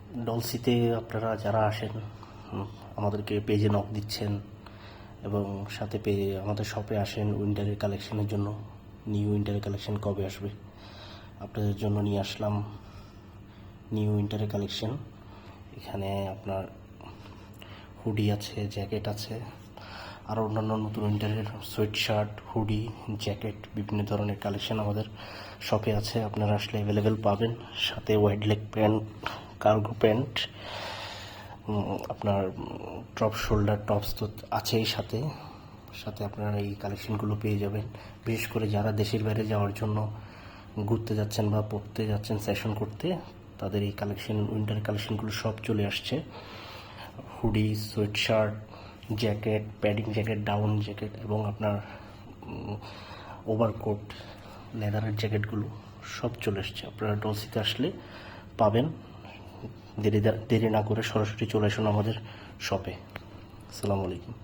ডলসিতে আপনারা যারা আসেন আমাদেরকে পেজে নক দিচ্ছেন এবং সাথে পেয়ে আমাদের শপে আসেন উইন্টারের কালেকশনের জন্য। নিউ উইন্টারের কালেকশন কবে আসবে আপনাদের জন্য নিয়ে আসলাম নিউ উইন্টারের কালেকশন। এখানে আপনার হুডি আছে, জ্যাকেট আছে, আরও অন্যান্য নতুন উইন্টারের সোয়েট শার্ট, হুডি, জ্যাকেট বিভিন্ন ধরনের কালেকশন আমাদের শপে আছে। আপনারা আসলে অ্যাভেলেবেল পাবেন। সাথে wide leg pant, cargo pant, আপনার ড্রপ শোল্ডার টপস তো আছেই, সাথে সাথে আপনারা এই কালেকশনগুলো পেয়ে যাবেন। বিশেষ করে যারা দেশের বাইরে যাওয়ার জন্য ঘুরতে যাচ্ছেন বা পড়তে যাচ্ছেন সেশন করতে, তাদের এই কালেকশন উইন্টার কালেকশনগুলো সব চলে আসছে। Hoodie, sweat shirt, jacket, padding jacket, down jacket এবং আপনার ওভারকোট, লেদারের জ্যাকেটগুলো সব চলে এসছে। আপনারা ডলসিতে আসলে পাবেন। দেরি না করে সরাসরি চলে আসুন আমাদের শপে। আসসালামু আলাইকুম।